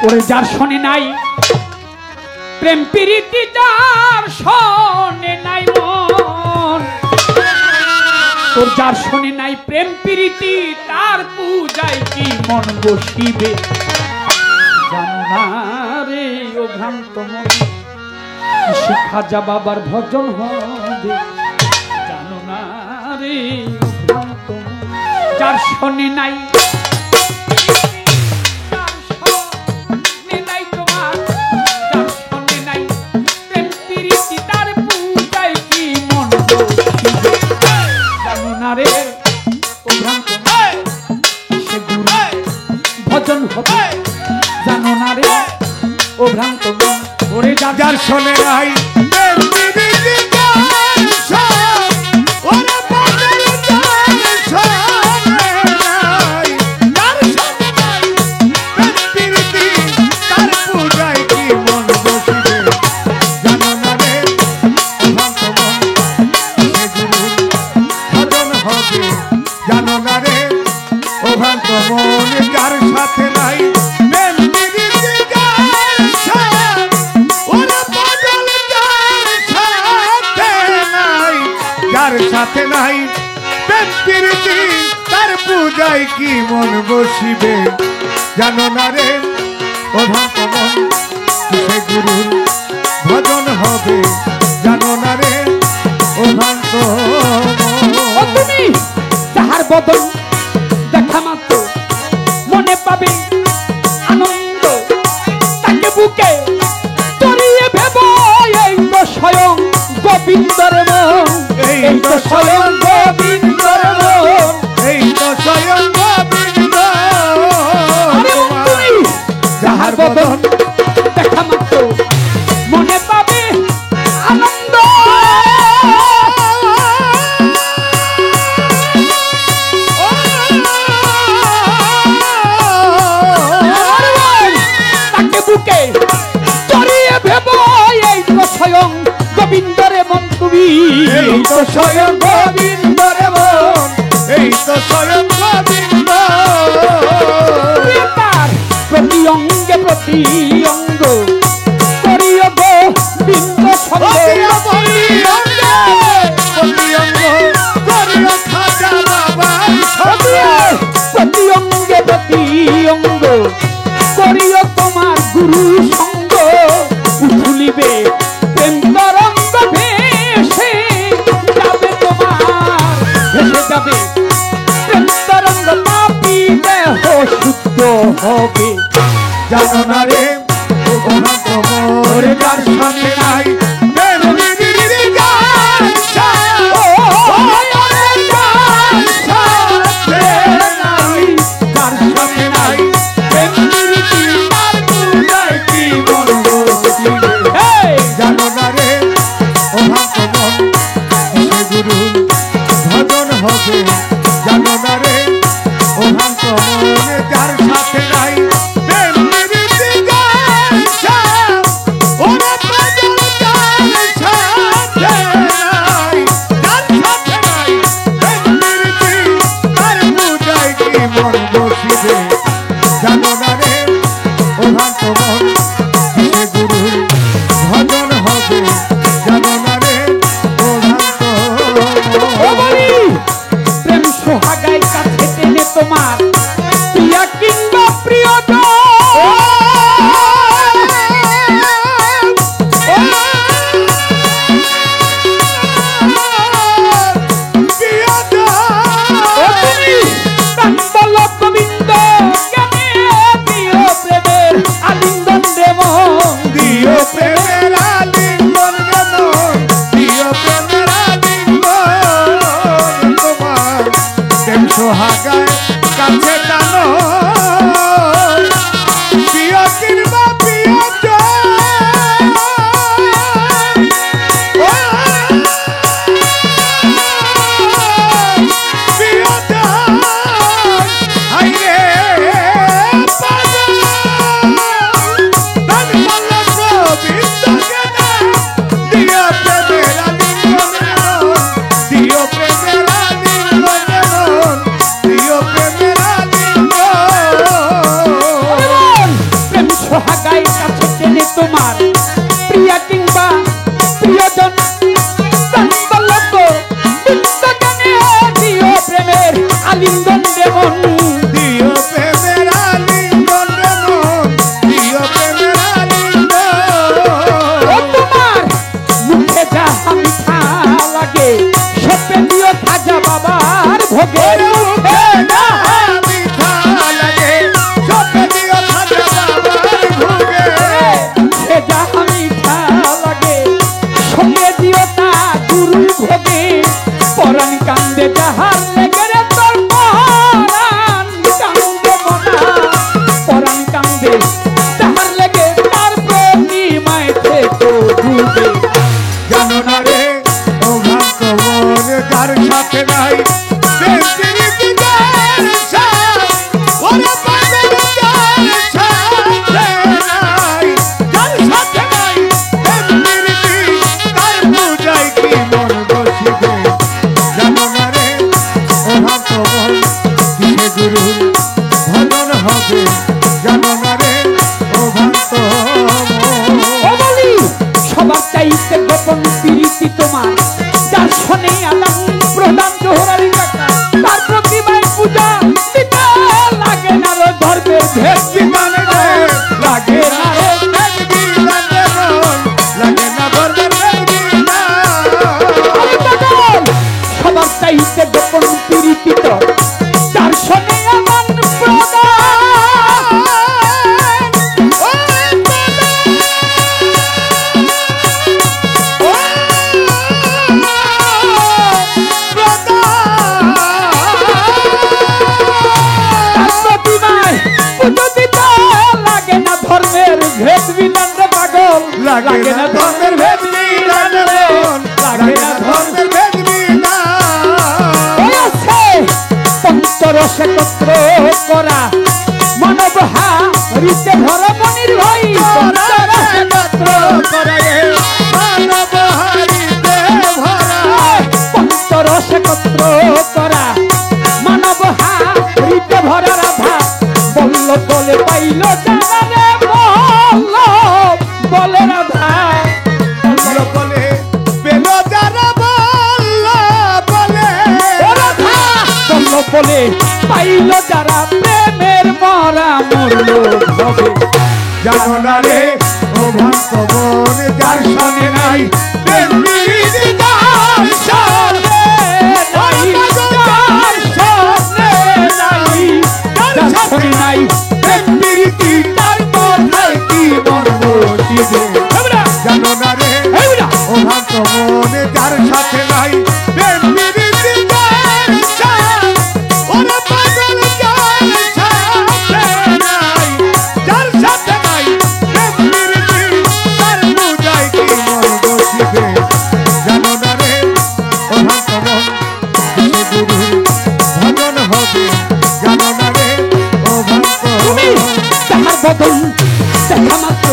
ওরে যার শোনে নাই প্রেম প্রীতি, যার শোনে নাই মন, তোর যার শোনে নাই প্রেম প্রীতি, তার পূজায় কি মন বসিবে? জানো না রে ও ভ্রান্ত মন, খাজা বাবার ভজন হবে। জানো না রে ও ভ্রান্ত মন, যার শোনে নাই ভজন হবে। জানো না রে ও ভ্রান্ত মন, ওরে যার শোনে নাই সাথে নাই প্রেম প্রীতি, তার পূজায় কি মন বসিবে? জানো না রে ও ভ্রান্ত মন, সে গুরুর ভজন হবে। জানো না রে ও ভ্রান্ত মন, তুমি যাহার বদন দেখা মাত্র মনে পাবে আনন্দ, তাকে বুকে জড়িয়ে ভেব এই তো স্বয়ং গোবিন্দর মন, এই তো স্বয়ং গোবিন্দর মন, এই তো স্বয়ং গোবিন্দ। যাহার বদন দেখা মাত্র মনে পাবে আনন্দ, তাকে বুকে জড়িয়ে ভেব এই তো স্বয়ং গোবিন্দরে মন, তুমি এই তো স্বয়ং গোবিন্দরে মন, এই তো স্বয়ং গোবিন্দ। প্রতি অঙ্গে প্রতি অঙ্গ করিও গোবিন্দ সঙ্গ, প্রতি অঙ্গে প্রতি অঙ্গ করিও তোমার গুরু সঙ্গ, উঠুলিবে প্রেম তরঙ্গ ভেসে যাবে তোমার, ভেসে যাবে প্রেম তরঙ্গ, পাপী দেহ শুদ্ধ হবে। জানো না রে ও ভ্রান্ত মন, যার সাথে নাই প্রেম প্রীতি, যার সাথে নাই প্রেম প্রীতি, তার পূজায় কি মন বসিবে? জানো না রে ও ভ্রান্ত মন, সে গুরুর ভজন হবে। জানো না রে ও ভ্রান্ত মন, যার সাথে নাই প্রেম প্রীতি, যার সোহাগাই কাছে টেনে তোমার প্রিয়া কিংবা প্রিয়জন দিও প্রেমের আলিঙ্গন দেবন দিও প্রেমের আলিঙ্গন দেবন দিও প্রেমের আলিঙ্গন ও তোমার মুখে যাহা মিঠা লাগে সপে দিও খাজা বাবার ভোগে মুখে যাহা মিঠা লাগে সপে দিও খাজা বাবার ভোগে মুখে যাহা মিঠা লাগে সপে দিও তা গুরুর ভোগে পরাণ কান্দে যাহার লেগে রে তোর পরাণ কান্দে মনা পরাণ কান্দে যাহার লেগে তার প্রতিমায় থেকো ডুবে জানো না রে ও ভ্রান্ত মন যার সাথে নাই প্রেম প্রীতি যার সাথে ওরে পাগল যার সাথে নাই যার সাথে নাই প্রেম প্রীতি তার পূজায় কি মন বসিবে জানো না রে ও ভ্রান্ত মন কিসে গুরুর ভজন হবে জানো না রে ও ভ্রান্ত মন ও বলি সবার চাইতে গোপন প্রীতি তোমার যার শোনে আদান প্রদান জোহরারি কাকা তার প্রতিমায় পূজা দিতে লাগে না রে ধর্মের ভেদ বিধান রে লাগে না রে আরে পাগল, সবার চাইতে গোপন প্রীতি তো যার শোনে আদান প্রদান ভেদ বিধান রে পাগল লাগে না ধর্মের ভেদ বিধান রে লাগে না ধর্মের ভেদ বিধান পঞ্চরসে একত্র করা মানব হারিতে ভরা মনির ভাই পঞ্চরসে একত্র করা মানব হারিতে ভরা পঞ্চরসে একত্র করা মানব হারিতে ভরা রাধা বলল বলে পাইল জানা রে বলল বলে রাধা বলে পেল যারা বলল বলে রাধা বলল বলে পাইল যারা প্রেমের মরা মরল হবে জানো না রে ও ভক্ত মন যার শোনে নাই প্রেম প্রীতি যার শোনে নাই যার সামনে নাই যার সামনে নাই প্রেম প্রীতি তার কথায় কি মন বসিবে জানো না রে ও ভক্ত মন যার সাথে নাই প্রেম প্রীতি যার সাথে ওরে পাগল যার সাথে নাই যার সাথে নাই প্রেম প্রীতি তার পূজায় কি মন বসিবে জানো না রে ও ভক্ত মন কিসে গুরুর ভজন হবে জানো না রে ও ভক্ত তুমি তাহার বদন দেখা মাত্র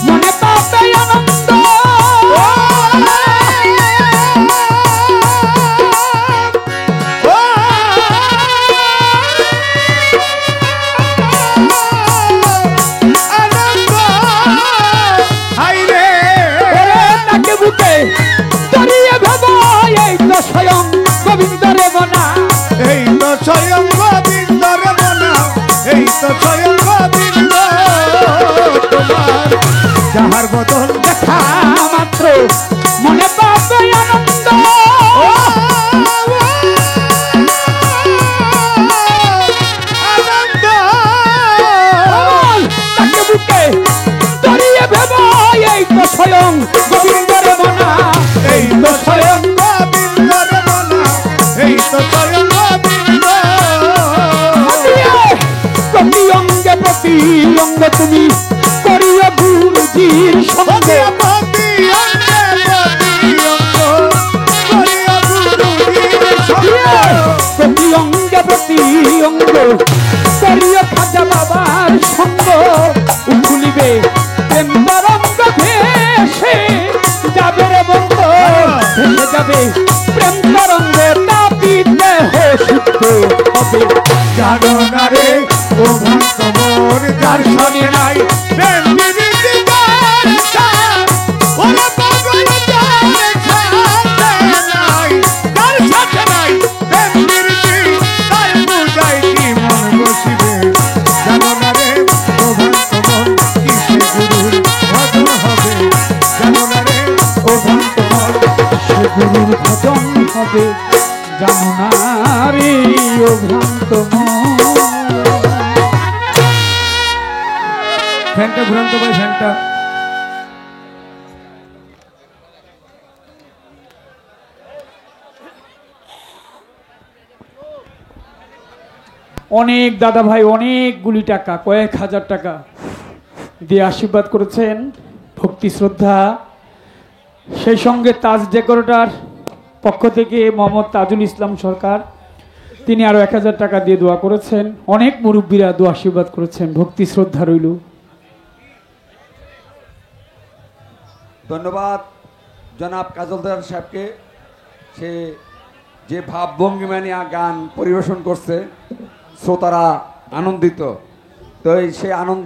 মনে পাবে আনন্দ তাকে বুকে জড়িয়ে ভেব এই তো স্বয়ং গোবিন্দরে বনা এই তো স্বয়ং গোবিন্দর মনা এই তো স্বয়ং গোবিন্দ তোমার যাহার বদল দেখা মাত্র মনে পাবে আনন্দ আনন্দ তাকে বুকে জড়িয়ে ভেব এই তো স্বয়ং গোবিন্দরে বনা এই তো স্বয়ং গোবিন্দর মনা এই তো স্বয়ং গোবিন্দ প্রতি অঙ্গে প্রতি অঙ্গ তুমি করিও গুরুজির সঙ্গে প্রতি অঙ্গে প্রতি অঙ্গ করিয়া গুরুজির সঙ্গে প্রতি অঙ্গে প্রতি অঙ্গ করিও খাজা বাবার সঙ্গ উঠুলিবে প্রেম তরঙ্গ ভেসে যাবে রে বন্ধ ভেসে যাবে প্রেম তরঙ্গে তাপিতে শুদ্ধ হবে জানো না রে ও ভক্ত মন যার শোনে নাই চাইতে জানো না রে ও ভ্রান্ত মন। ফ্যানটা ঘুরান তো ভাই, ফ্যানটা। অনেক দাদা ভাই অনেকগুলি টাকা, কয়েক হাজার টাকা দিয়ে আশীর্বাদ করেছেন, ভক্তি শ্রদ্ধা। সেই সঙ্গে তাজ ডেকোরেটর পক্ষ থেকে মোহাম্মদ তাজুল ইসলাম সরকার, তিনি আরো 1000 টাকা দিয়ে দোয়া করেছেন। অনেক মুরব্বীরা দোয়া আশীর্বাদ করেছেন, ভক্তি শ্রদ্ধা রইল। ধন্যবাদ জনাব কাজলদার সাহেবকে, সে যে ভাবভঙ্গিমা নিয়ে গান পরিবেশন করছে, শ্রোতারা আনন্দিত। তো সেই আনন্দ